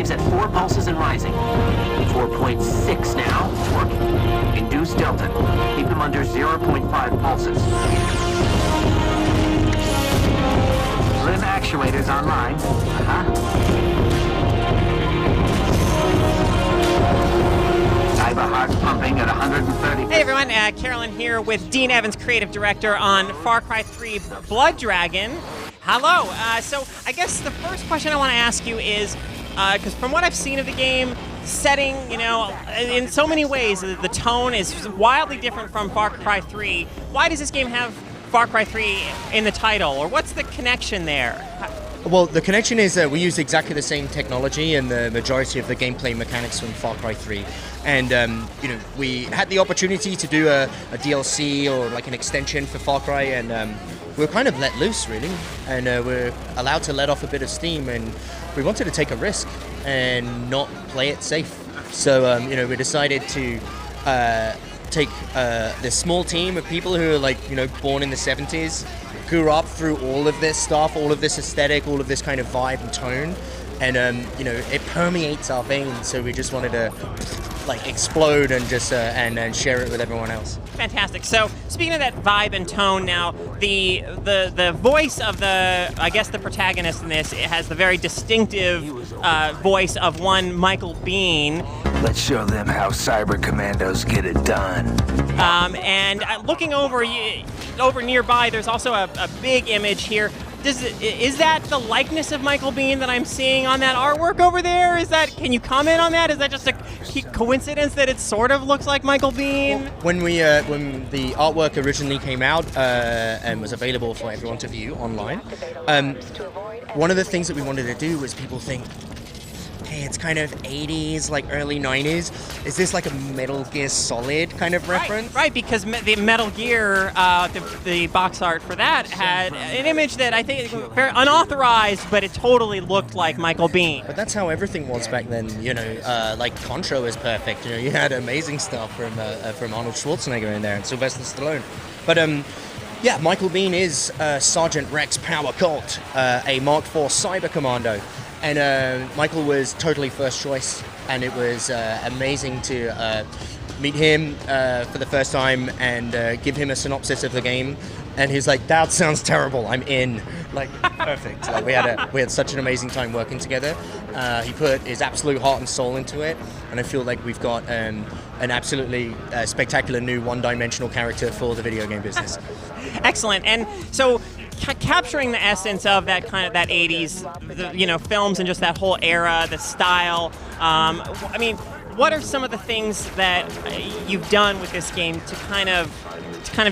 waves at 4 pulses and rising. 4.6 now. Working. Induce delta. Keep him under 0.5 pulses. Limb actuators online. Cyber heart pumping at 130. Hey everyone, Carolyn here with Dean Evans, creative director on Far Cry 3 Blood Dragon. Hello. So I guess the first question I want to ask you is, because from what I've seen of the game, setting, in so many ways, the tone is wildly different from Far Cry 3. Why does this game have Far Cry 3 in the title, or what's the connection there? Well, the connection is that we use exactly the same technology and the majority of the gameplay mechanics from Far Cry 3. And, we had the opportunity to do a DLC or like an extension for Far Cry, and we were kind of let loose, really. And we're allowed to let off a bit of steam, and we wanted to take a risk and not play it safe. So, we decided to take this small team of people who are born in the 70s, grew up through all of this stuff, all of this aesthetic, all of this kind of vibe and tone, and it permeates our veins. So we just wanted to explode and just and share it with everyone else. Fantastic. So speaking of that vibe and tone, now the voice of the protagonist in this, it has the very distinctive voice of one Michael Biehn. Let's show them how cyber commandos get it done. And looking over nearby, there's also a big image here. Is that the likeness of Michael Biehn that I'm seeing on that artwork over there? Can you comment on that? Is that just a coincidence that it sort of looks like Michael Biehn? When the artwork originally came out and was available for everyone to view online, one of the things that we wanted to do was people think, hey, it's kind of 80s, early 90s. Is this like a Metal Gear Solid kind of reference? Right, because the Metal Gear, the box art for that had an image that I think very unauthorized, but it totally looked like Michael Biehn. But that's how everything was back then, Contra was perfect. You had amazing stuff from Arnold Schwarzenegger in there and Sylvester Stallone. But Michael Biehn is Sergeant Rex Power Colt, a Mark IV Cyber Commando. And Michael was totally first choice, and it was amazing to meet him for the first time and give him a synopsis of the game. And he's like, "That sounds terrible. I'm in." Perfect. We had such an amazing time working together. He put his absolute heart and soul into it, and I feel like we've got an absolutely spectacular new one-dimensional character for the video game business. Excellent. And so, capturing the essence of that kind of that 80s, films and just that whole era, the style. What are some of the things that you've done with this game to kind of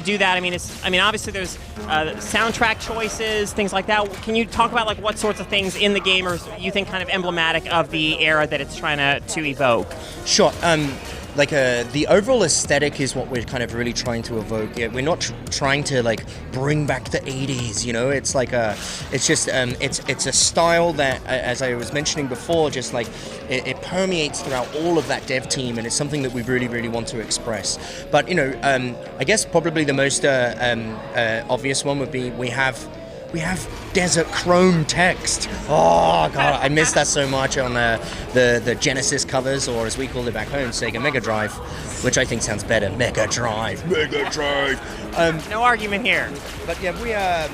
do that? Obviously there's soundtrack choices, things like that. Can you talk about what sorts of things in the game are you think kind of emblematic of the era that it's trying to evoke? Sure. The overall aesthetic is what we're kind of really trying to evoke. Yeah, we're not trying to bring back the 80s, it's a style that, as I was mentioning before, just it permeates throughout all of that dev team, and it's something that we really, really want to express. But I guess probably the most obvious one would be we have desert chrome text. Oh god, I miss that so much on the Genesis covers, or as we call it back home, Sega Mega Drive, which I think sounds better. Mega Drive. No argument here. But yeah,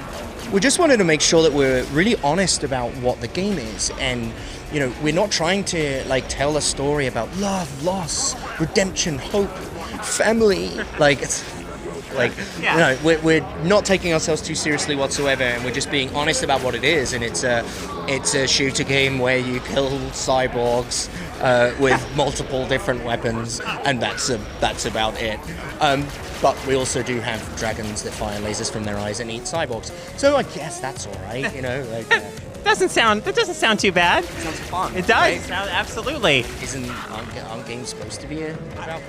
we just wanted to make sure that we're really honest about what the game is, and we're not trying to tell a story about love, loss, redemption, hope, family. We're not taking ourselves too seriously whatsoever, and we're just being honest about what it is. And it's a shooter game where you kill cyborgs with multiple different weapons, and that's about it. But we also do have dragons that fire lasers from their eyes and eat cyborgs. So I guess that's all right, That doesn't sound too bad. It sounds fun. It does, right? Absolutely. Aren't games supposed to be about?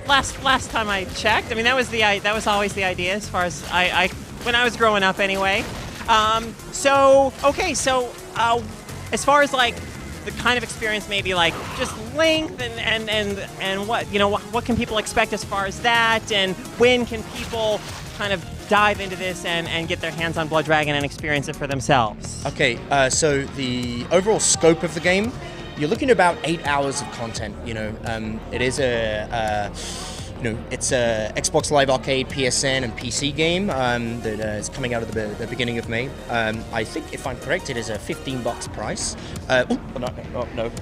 Last time I checked, that was always the idea, as far as I when I was growing up, anyway. So as far as the kind of experience, maybe just length and what can people expect as far as that, and when can people kind of dive into this and get their hands on Blood Dragon and experience it for themselves? Okay, so the overall scope of the game, you're looking at about 8 hours of content. It is it's a Xbox Live Arcade, PSN, and PC game that is coming out at the beginning of May. I think, if I'm correct, it is a $15 price. No,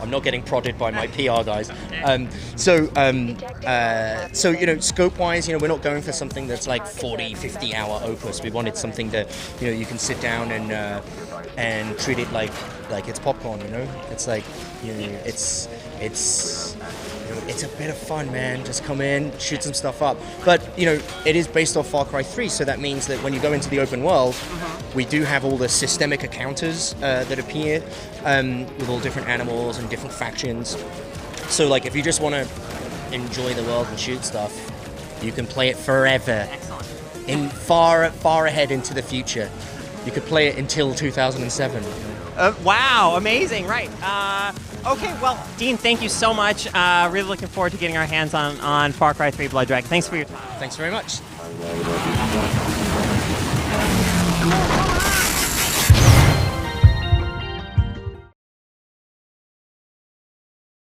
I'm not getting prodded by my PR guys. Scope-wise, we're not going for something that's like 40, 50-hour opus. We wanted something that, you can sit down and treat it like it's popcorn. It's like, it's a bit of fun, man. Just come in, shoot some stuff up. But, it is based off Far Cry 3, so that means that when you go into the open world, we do have all the systemic encounters that appear with all different animals and different factions. So, like, if you just want to enjoy the world and shoot stuff, you can play it forever. Excellent. In far ahead into the future. You could play it until 2007. Wow, amazing, right. Okay, well, Dean, thank you so much. Really looking forward to getting our hands on Far Cry 3 Blood Dragon. Thanks for your time. Thanks very much.